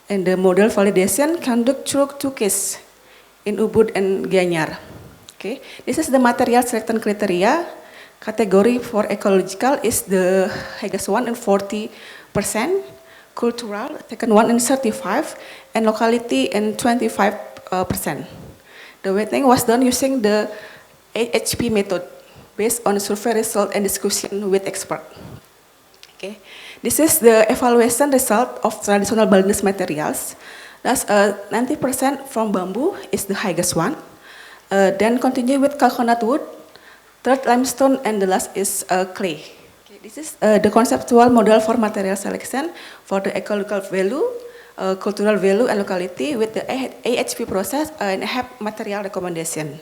Speaker 7: and the model validation conduct through two cases in Ubud and Gianyar. Okay, this is the material selection criteria. Category for ecological is the highest one in 40%, cultural second one in 35%, and locality in 25%. The weighting was done using the AHP method based on survey result and discussion with expert. Okay, this is the evaluation result of traditional Balinese materials. That's 90% from bamboo is the highest one. Then continue with coconut wood, third limestone, and the last is clay. Okay, this is the conceptual model for material selection for the ecological value. cultural value and locality with the AHP process and have material recommendation.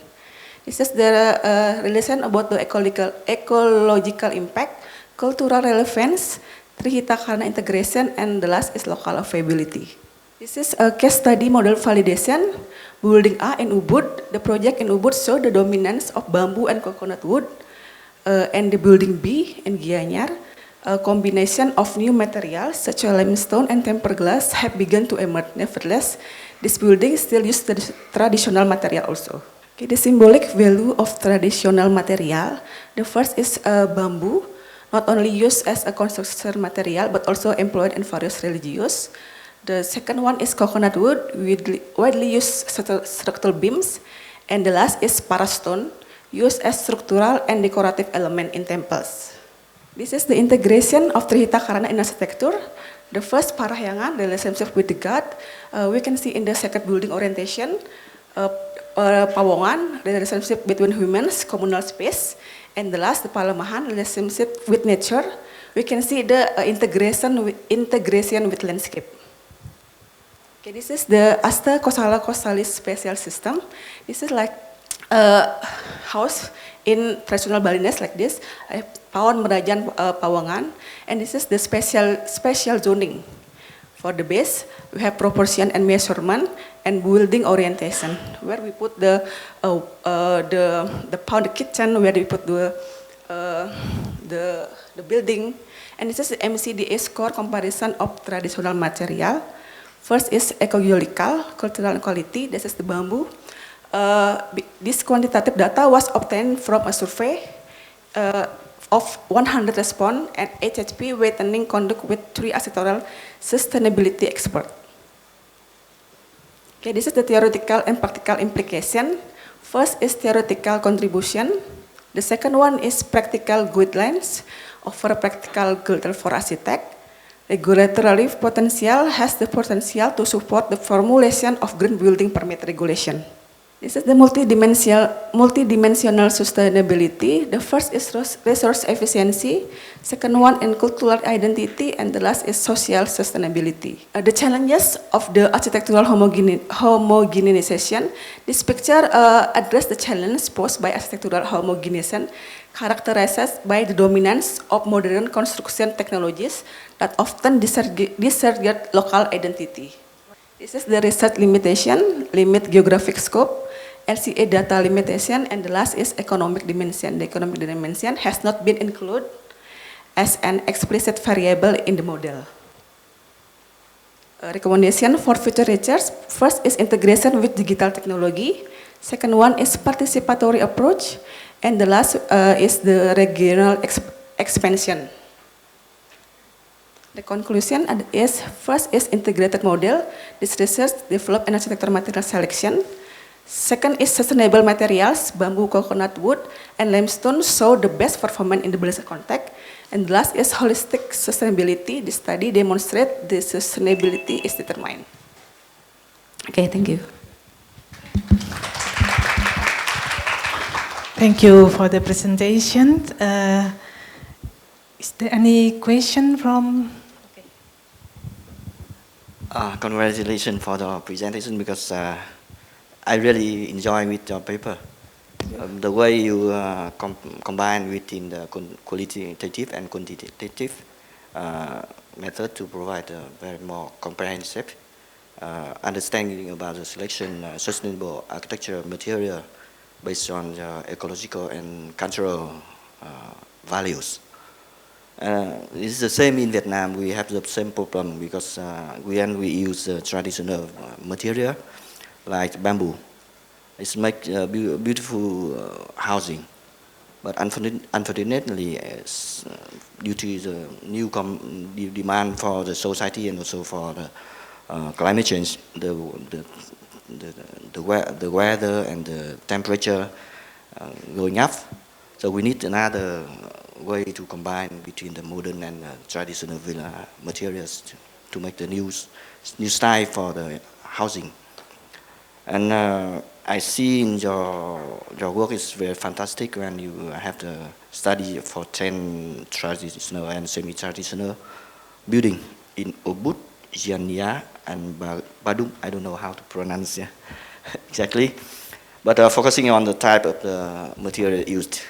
Speaker 7: This is the relation about the ecological impact, cultural relevance, Trihita Karna integration, and the last is local availability. This is a case study model validation. Building A in Ubud, the project in Ubud show the dominance of bamboo and coconut wood, and the building B in Gianyar, a combination of new materials such as limestone and tempered glass have begun to emerge. Nevertheless, this building still uses the traditional material also. Okay, the symbolic value of traditional material, the first is bamboo, not only used as a construction material but also employed in various religious. The second one is coconut wood, widely used structural beams, and the last is parastone, used as structural and decorative element in temples. This is the integration of Trihita Karana in architecture. The first parahyangan, the relationship with the god, we can see in the second building orientation, pawongan, the relationship between humans, communal space, and the last, the palemahan, relationship with nature. We can see the integration with landscape. Okay, this is the Asta Kosala Kosalis special system. This is like a house in traditional Balinese like this, Pawon Merajan Pawangan, and this is the special zoning. For the base, we have proportion and measurement and building orientation, where we put the pound kitchen, where we put the building, and this is the MCDA score comparison of traditional material. First is ecological, cultural and quality. This is the bamboo. This quantitative data was obtained from a survey of 100 response and HHP weighting conduct with 3 architectural sustainability experts. Okay, this is the theoretical and practical implication. First is theoretical contribution. The second one is practical guidelines for practical guidelines for architect. Regulatory potential has the potential to support the formulation of green building permit regulation. This is the multidimensional sustainability. The first is resource efficiency, second one in cultural identity, and the last is social sustainability. The challenges of the architectural homogenization. This picture addresses the challenge posed by architectural homogenization, characterized by the dominance of modern construction technologies that often disregard local identity. This is the research limitation, limit geographic scope, LCA data limitation, and the last is economic dimension. The economic dimension has not been included as an explicit variable in the model. Recommendation for future research. First is integration with digital technology. Second one is participatory approach. And the last is the regional expansion. The conclusion is, first is integrated model. This research developed an architectural material selection. Second is sustainable materials, bamboo, coconut wood, and limestone show the best performance in the Balinese context. And the last is holistic sustainability. The study demonstrates the sustainability is determined. Okay, thank you.
Speaker 4: Thank you for the presentation. Is there any question from?
Speaker 8: Congratulations for the presentation, because I really enjoy with your paper. The way you combine within the qualitative and quantitative method to provide a very more comprehensive understanding about the selection sustainable architecture material based on the ecological and cultural values. It's the same in Vietnam. We have the same problem, because when we use traditional material like bamboo, it's make beautiful housing. But unfortunately, due to the new demand for the society and also for the climate change, the weather and the temperature going up. So we need another way to combine between the modern and traditional materials to make the new style for the housing. And I see in your work is very fantastic when you have the study for 10 traditional and semi-traditional building in Ubud, Gianyar, and Badung. I don't know how to pronounce exactly, but focusing on the type of the material used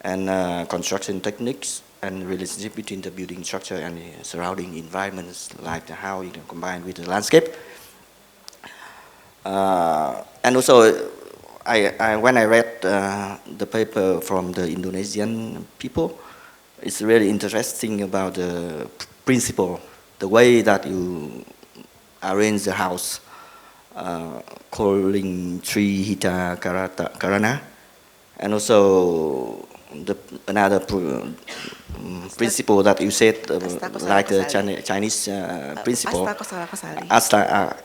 Speaker 8: and construction techniques and relationship between the building structure and the surrounding environments, like how you can combine with the landscape. And also, when I read the paper from the Indonesian people, it's really interesting about the principle, the way that you arrange the house, calling tree hita karana, and also another principle that you said, like the Chinese principle, Asta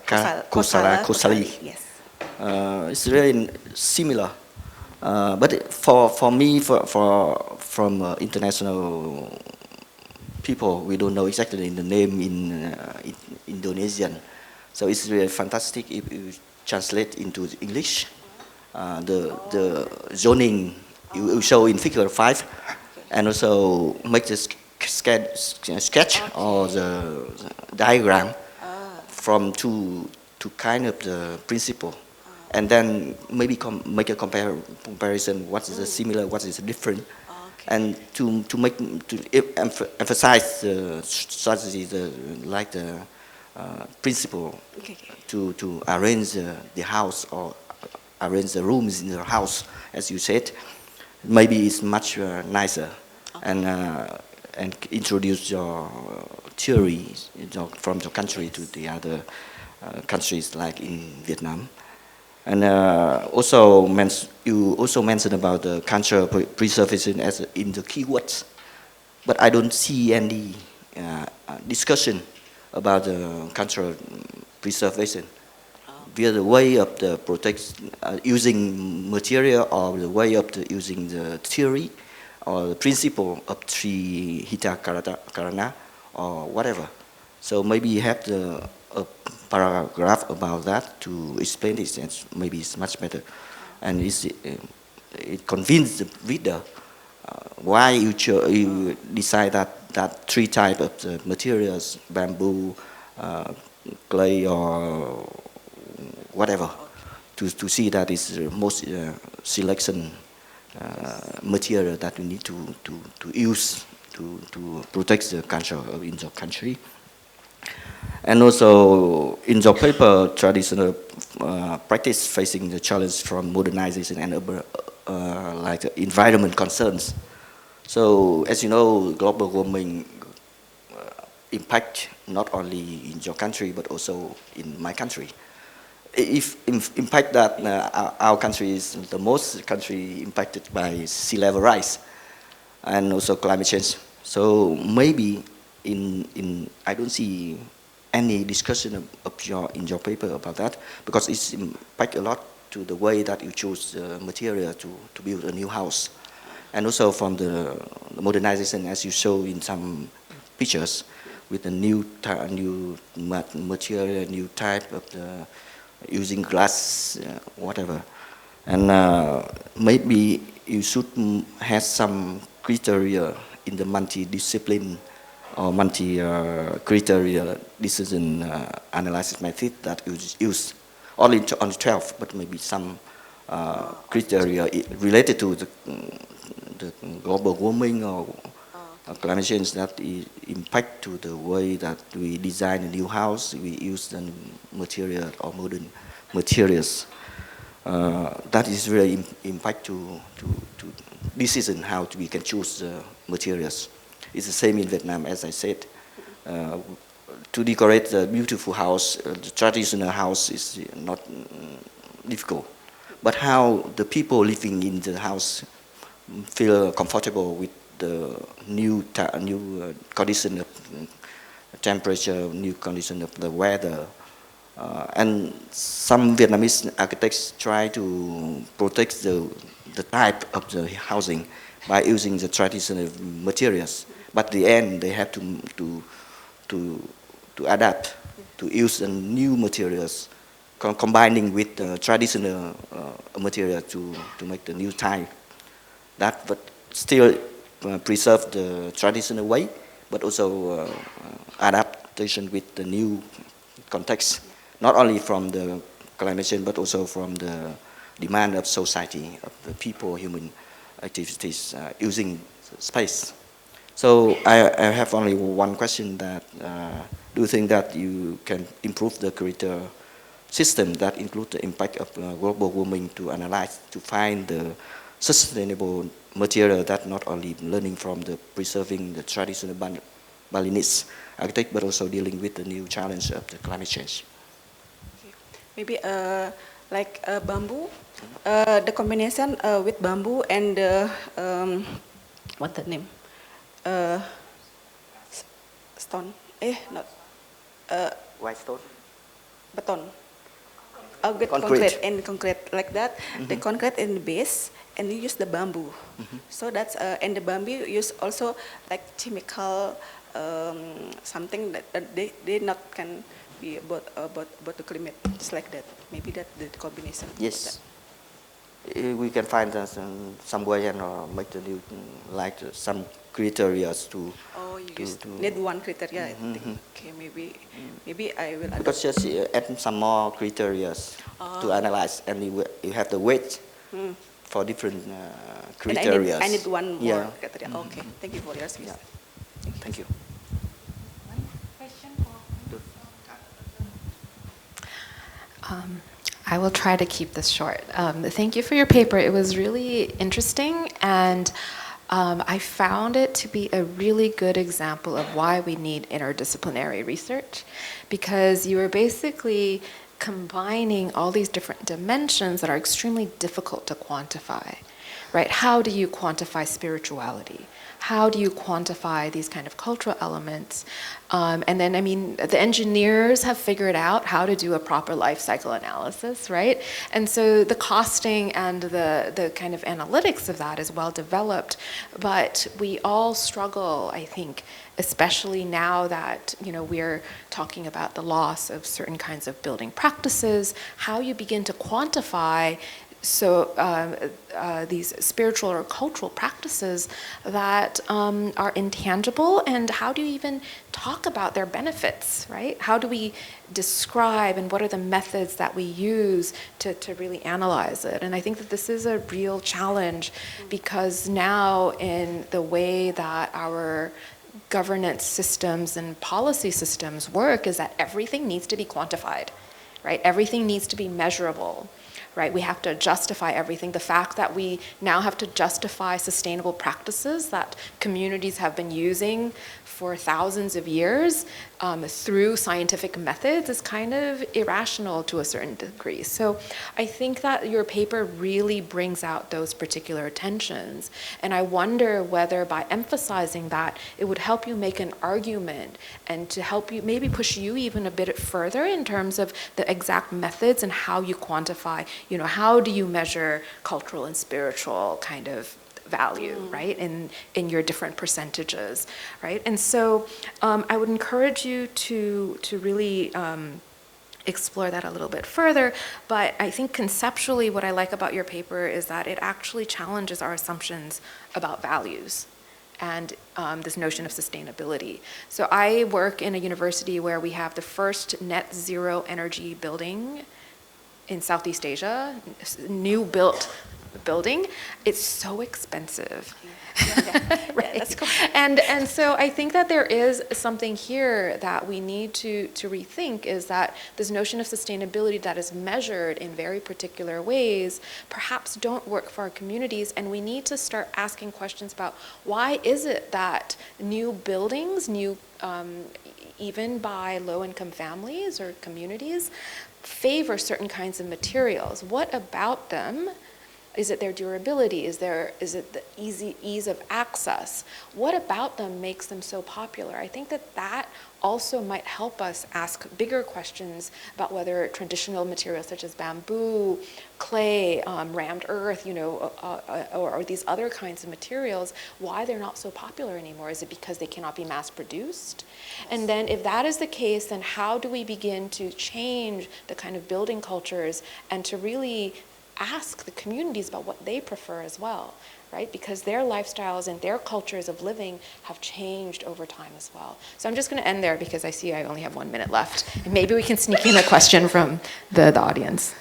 Speaker 8: Kosala Kosali.
Speaker 7: Yes.
Speaker 8: It's really similar, but for me, from international people, we don't know exactly the name in Indonesian, so it's really fantastic if you translate into English. The zoning you show in figure 5, and also make the sketch or the diagram from two kind of the principle, and then maybe make a comparison. What is the similar? What is different? And to emphasize the strategy, like the principle to arrange the house or arrange the rooms in the house, as you said. Maybe it's much nicer, and introduce your theory from the country to the other countries, like in Vietnam. And also, you also mentioned about the cultural preservation as in the keywords, but I don't see any discussion about the cultural preservation via the way of the using material, or the way of using the theory or the principle of tree hita karana or whatever. So maybe you have a paragraph about that to explain this, and maybe it's much better, and it convinces the reader why you decide that three type of the materials: bamboo, clay, or whatever, to see that is the most selection material that we need to use to protect the culture in the country. And also in the paper, traditional practice facing the challenge from modernization and like environment concerns. So as you know, global warming impact not only in your country but also in my country. If impact that our country is the most country impacted by sea level rise and also climate change. So maybe I don't see any discussion in your paper about that, because it's impact a lot to the way that you choose material to build a new house, and also from the modernization, as you show in some pictures, with the new material, new type of the using glass, whatever. And maybe you should have some criteria in the multi-discipline or multi-criteria decision analysis method that you use only on 12, but maybe some criteria related to the global warming or climate change that impact to the way that we design a new house, we use the material or modern materials. That is really impact to decision how we can choose materials. It's the same in Vietnam, as I said. To decorate the beautiful house, the traditional house is not difficult. But how the people living in the house feel comfortable with the new condition of temperature, new condition of the weather. And some Vietnamese architects try to protect the type of the housing by using the traditional materials. But at the end, they have to adapt, to use the new materials, combining with the traditional material to make the new type. That, but still preserve the traditional way, but also adaptation with the new context, not only from the climate change, but also from the demand of society, of the people, human activities using space. So I have only one question that, do you think that you can improve the curricular system that include the impact of global warming to analyze, to find the sustainable material that not only learning from the preserving the traditional Balinese architect, but also dealing with the new challenge of the climate change?
Speaker 7: Maybe like bamboo, the combination with bamboo and what the name? Stone. Not.
Speaker 8: White stone?
Speaker 7: Beton. With concrete and concrete like that. The concrete in the base, and you use the bamboo. So that's and the bamboo use also like chemical something that they not can be about the climate. Just like that. Maybe that the combination.
Speaker 8: Yes. We can find some way or make the new like some criteria to.
Speaker 7: Oh, you need one criteria. I think. Okay, maybe I will.
Speaker 8: Because just add some more criteria to analyze, and you have the weight for different criteria.
Speaker 7: I need one more criteria. Okay, thank you for your service.
Speaker 8: Thank you.
Speaker 2: I will try to keep this short. Thank you for your paper. It was really interesting, and I found it to be a really good example of why we need interdisciplinary research, because you are basically combining all these different dimensions that are extremely difficult to quantify, right? How do you quantify spirituality? How do you quantify these kind of cultural elements? And then, I mean, the engineers have figured out how to do a proper life cycle analysis, right? And so the costing and the kind of analytics of that is well developed, but we all struggle, I think, especially now that, you know, we're talking about the loss of certain kinds of building practices, how you begin to quantify these spiritual or cultural practices that are intangible, and how do you even talk about their benefits, right? How do we describe, and what are the methods that we use to really analyze it? And I think that this is a real challenge, because now in the way that our governance systems and policy systems work is that everything needs to be quantified, right? Everything needs to be measurable. Right? We have to justify everything. The fact that we now have to justify sustainable practices that communities have been using for thousands of years through scientific methods is kind of irrational to a certain degree. So I think that your paper really brings out those particular tensions. And I wonder whether by emphasizing that, it would help you make an argument and to help you, maybe push you even a bit further in terms of the exact methods and how you quantify, you know, how do you measure cultural and spiritual kind of value, right, in your different percentages, right? And so I would encourage you to really explore that a little bit further, but I think conceptually what I like about your paper is that it actually challenges our assumptions about values and this notion of sustainability. So I work in a university where we have the first net zero energy building in Southeast Asia, new built building. It's so expensive. Right? Yeah, that's cool. And so I think that there is something here that we need to rethink, is that this notion of sustainability that is measured in very particular ways perhaps don't work for our communities, and we need to start asking questions about why is it that new buildings, even by low-income families or communities, favor certain kinds of materials. What about them? Is it their durability? Is it the ease of access? What about them makes them so popular? I think that also might help us ask bigger questions about whether traditional materials such as bamboo, clay, rammed earth, or these other kinds of materials, why they're not so popular anymore. Is it because they cannot be mass produced? And then if that is the case, then how do we begin to change the kind of building cultures and to really ask the communities about what they prefer as well, right? Because their lifestyles and their cultures of living have changed over time as well. So I'm just going to end there because I see I only have 1 minute left. And maybe we can sneak in a question from the audience.